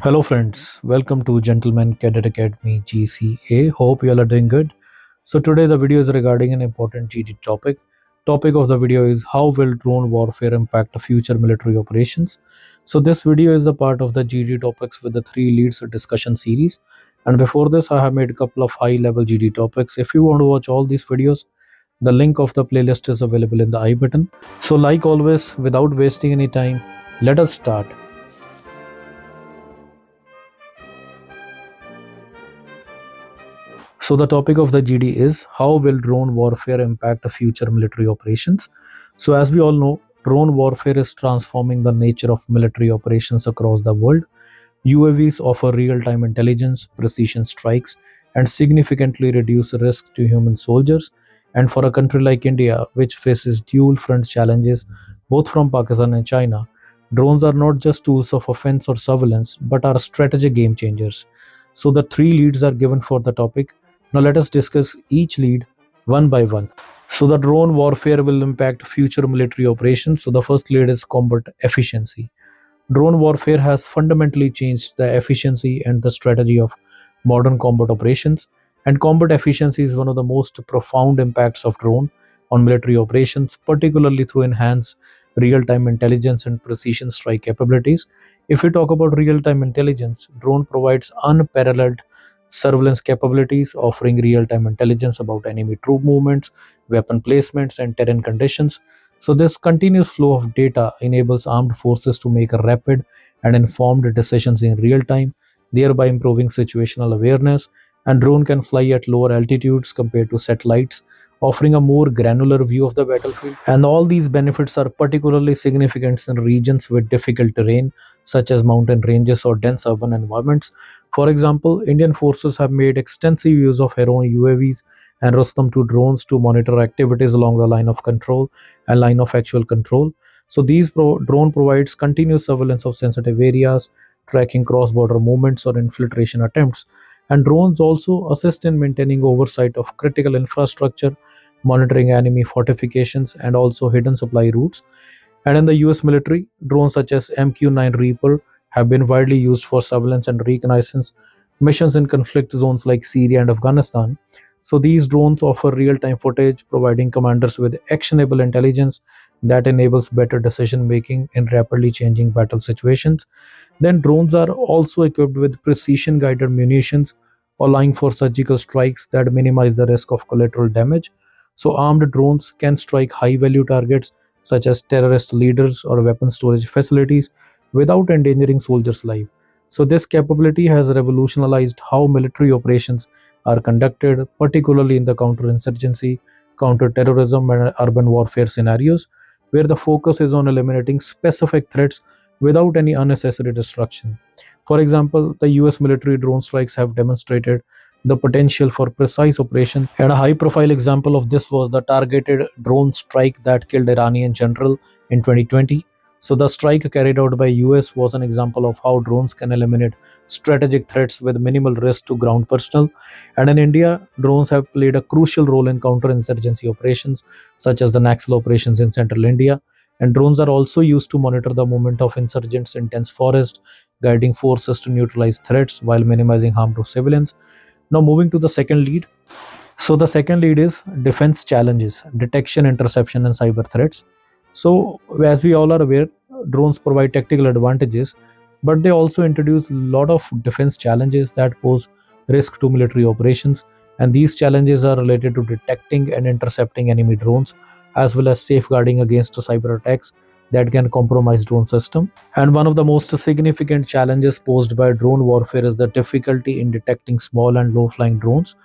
Hello friends, welcome to Gentleman Cadet Academy GCA. Hope you all are doing good. So today the video is regarding an important GD topic. Topic of the video is how will drone warfare impact future military operations. So this video is a part of the GD topics with the three leads discussion series. And before this I have made a couple of high level GD topics. If you want to watch all these videos, the link of the playlist is available in the I button. So like always, without wasting any time, let us start. So the topic of the GD is how will drone warfare impact future military operations? So as we all know, drone warfare is transforming the nature of military operations across the world. UAVs offer real-time intelligence, precision strikes, and significantly reduce risk to human soldiers. And for a country like India, which faces dual front challenges both from Pakistan and China, drones are not just tools of offense or surveillance, but are strategic game changers. So the three leads are given for the topic. Now let us discuss each lead one by one. So the drone warfare will impact future military operations. So the first lead is combat efficiency. Drone warfare has fundamentally changed the efficiency and the strategy of modern combat operations. And combat efficiency is one of the most profound impacts of drone on military operations, particularly through enhanced real-time intelligence and precision strike capabilities. If we talk about real-time intelligence, drone provides unparalleled surveillance capabilities, offering real-time intelligence about enemy troop movements, weapon placements, and terrain conditions. So this continuous flow of data enables armed forces to make rapid and informed decisions in real time, thereby improving situational awareness. And drone can fly at lower altitudes compared to satellites, offering a more granular view of the battlefield. And all these benefits are particularly significant in regions with difficult terrain, such as mountain ranges or dense urban environments. For example, Indian forces have made extensive use of Heron UAVs and Rustam 2 drones to monitor activities along the line of control and line of actual control. So these drone provides continuous surveillance of sensitive areas, tracking cross-border movements or infiltration attempts. And drones also assist in maintaining oversight of critical infrastructure, monitoring enemy fortifications, and also hidden supply routes. And in the US military, drones such as MQ-9 Reaper have been widely used for surveillance and reconnaissance missions in conflict zones like Syria and Afghanistan. So these drones offer real-time footage, providing commanders with actionable intelligence that enables better decision making in rapidly changing battle situations. Then drones are also equipped with precision guided munitions, allowing for surgical strikes that minimize the risk of collateral damage. So armed drones can strike high value targets such as terrorist leaders or weapon storage facilities without endangering soldiers' life. So this capability has revolutionized how military operations are conducted, particularly in the counterinsurgency, counterterrorism, and urban warfare scenarios, where the focus is on eliminating specific threats without any unnecessary destruction. For example, the US military drone strikes have demonstrated the potential for precise operation, and a high profile example of this was the targeted drone strike that killed Iranian general in 2020. So the strike carried out by US was an example of how drones can eliminate strategic threats with minimal risk to ground personnel. And in India, drones have played a crucial role in counterinsurgency operations such as the Naxal operations in central India. And drones are also used to monitor the movement of insurgents in dense forest, guiding forces to neutralize threats while minimizing harm to civilians. Now moving to the second lead. So the second lead is defense challenges, detection, interception, and cyber threats. So as we all are aware, drones provide tactical advantages, but they also introduce a lot of defense challenges that pose risk to military operations. And these challenges are related to detecting and intercepting enemy drones, as well as safeguarding against cyber attacks that can compromise drone system. And one of the most significant challenges posed by drone warfare is the difficulty in detecting small and low flying drones.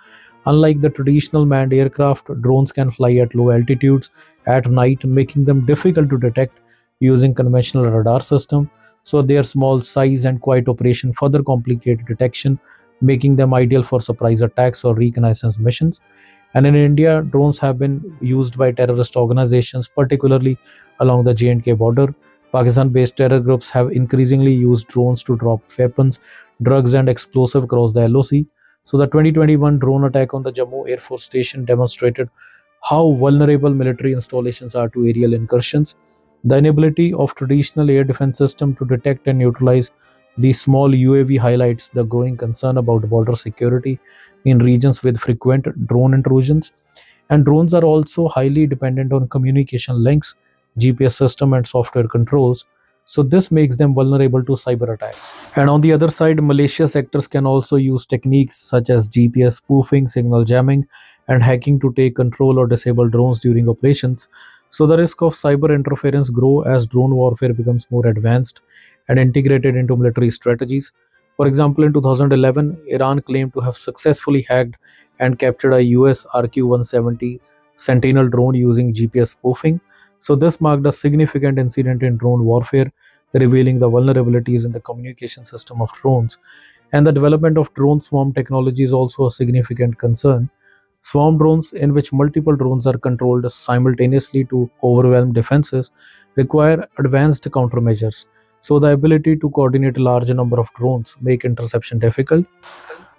Unlike the traditional manned aircraft, drones can fly at low altitudes at night, making them difficult to detect using conventional radar system. So their small size and quiet operation further complicate detection, making them ideal for surprise attacks or reconnaissance missions. And in India, drones have been used by terrorist organizations, particularly along the J&K border. Pakistan-based terror groups have increasingly used drones to drop weapons, drugs, and explosives across the LOC. So the 2021 drone attack on the Jammu Air Force Station demonstrated how vulnerable military installations are to aerial incursions. The inability of traditional air defense system to detect and neutralize The small UAV highlights the growing concern about border security in regions with frequent drone intrusions. And drones are also highly dependent on communication links, GPS system, and software controls. So this makes them vulnerable to cyber attacks. And on the other side, malicious actors can also use techniques such as GPS spoofing, signal jamming, and hacking to take control or disable drones during operations. So the risk of cyber interference grow as drone warfare becomes more advanced and integrated into military strategies. For example, in 2011, Iran claimed to have successfully hacked and captured a US RQ-170 Sentinel drone using GPS spoofing. So this marked a significant incident in drone warfare, revealing the vulnerabilities in the communication system of drones. And the development of drone swarm technology is also a significant concern. Swarm drones, in which multiple drones are controlled simultaneously to overwhelm defenses, require advanced countermeasures. So the ability to coordinate a large number of drones make interception difficult.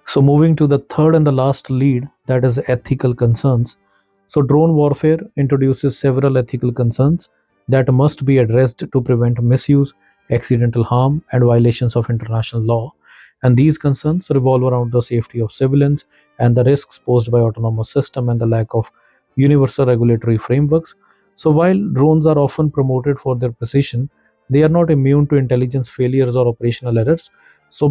So moving to the third and the last lead, that is ethical concerns. So drone warfare introduces several ethical concerns that must be addressed to prevent misuse, accidental harm, and violations of international law. And these concerns revolve around the safety of civilians and the risks posed by autonomous system and the lack of universal regulatory frameworks. So while drones are often promoted for their precision, they are not immune to intelligence failures or operational errors. So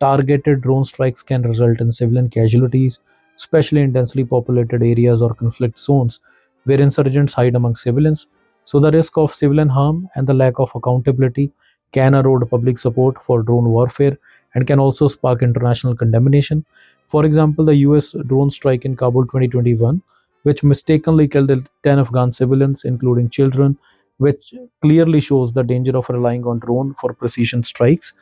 targeted drone strikes can result in civilian casualties, especially in densely populated areas or conflict zones where insurgents hide among civilians. So, the risk of civilian harm and the lack of accountability can erode public support for drone warfare and can also spark international condemnation. For example, the US drone strike in Kabul 2021, which mistakenly killed 10 Afghan civilians, including children, which clearly shows the danger of relying on drone for precision strikes.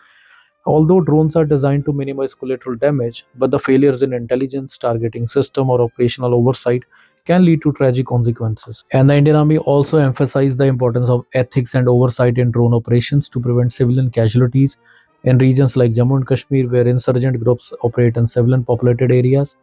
Although drones are designed to minimize collateral damage, but the failures in intelligence, targeting system, or operational oversight can lead to tragic consequences. And the Indian Army also emphasized the importance of ethics and oversight in drone operations to prevent civilian casualties in regions like Jammu and Kashmir, where insurgent groups operate in civilian populated areas.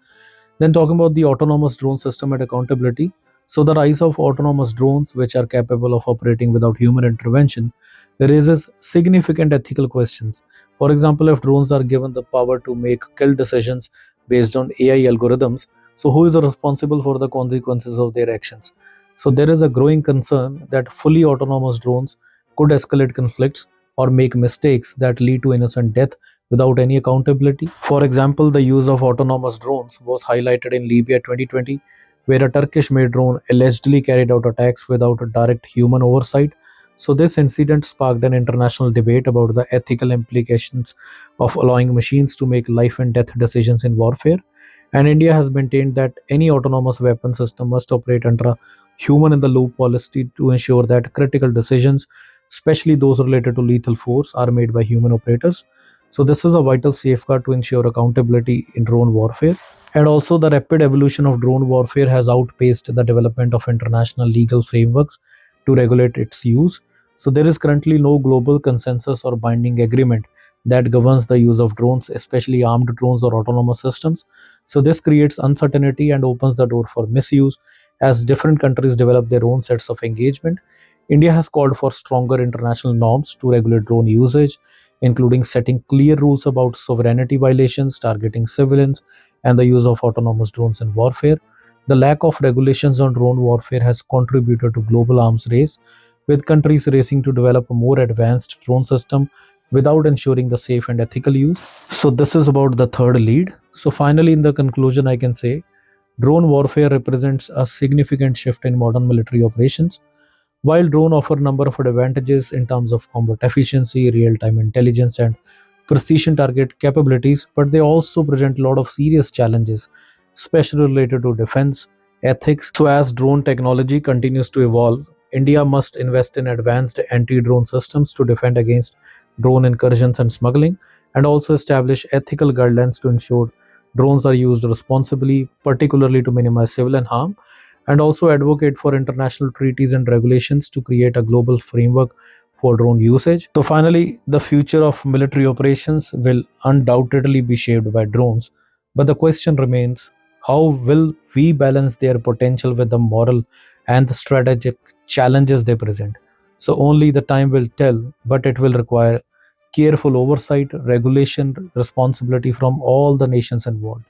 Then, talking about the autonomous drone system and accountability. So, the rise of autonomous drones, which are capable of operating without human intervention, raises significant ethical questions. For example, if drones are given the power to make kill decisions based on AI algorithms, so who is responsible for the consequences of their actions? So, there is a growing concern that fully autonomous drones could escalate conflicts or make mistakes that lead to innocent death without any accountability. For example, the use of autonomous drones was highlighted in Libya 2020, where a Turkish made drone allegedly carried out attacks without a direct human oversight. So, this incident sparked an international debate about the ethical implications of allowing machines to make life and death decisions in warfare. And India has maintained that any autonomous weapon system must operate under a human in the loop policy to ensure that critical decisions, especially those related to lethal force, are made by human operators. So, this is a vital safeguard to ensure accountability in drone warfare. And also, the rapid evolution of drone warfare has outpaced the development of international legal frameworks to regulate its use. So, there is currently no global consensus or binding agreement that governs the use of drones, especially armed drones or autonomous systems. So, this creates uncertainty and opens the door for misuse as different countries develop their own sets of engagement. India has called for stronger international norms to regulate drone usage, including setting clear rules about sovereignty violations, targeting civilians, and the use of autonomous drones in warfare. The lack of regulations on drone warfare has contributed to global arms race, with countries racing to develop a more advanced drone system without ensuring the safe and ethical use. So this is about the third lead. So finally, in the conclusion, I can say drone warfare represents a significant shift in modern military operations. While drone offer a number of advantages in terms of combat efficiency, real-time intelligence, and precision target capabilities, but they also present a lot of serious challenges, especially related to defense, ethics. So as drone technology continues to evolve, India must invest in advanced anti-drone systems to defend against drone incursions and smuggling, and also establish ethical guidelines to ensure drones are used responsibly, particularly to minimize civilian harm, and also advocate for international treaties and regulations to create a global framework for drone usage. So, finally, the future of military operations will undoubtedly be shaped by drones, but the question remains, how will we balance their potential with the moral and the strategic challenges they present? So, only the time will tell, but it will require careful oversight, regulation, responsibility from all the nations involved.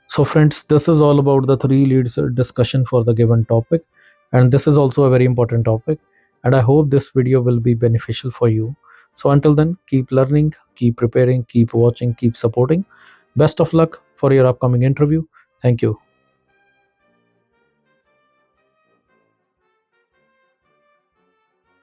So friends, this is all about the three leads discussion for the given topic, and this is also a very important topic, and I hope this video will be beneficial for you. So until then, keep learning, keep preparing, keep watching, keep supporting. Best of luck for your upcoming interview. Thank you.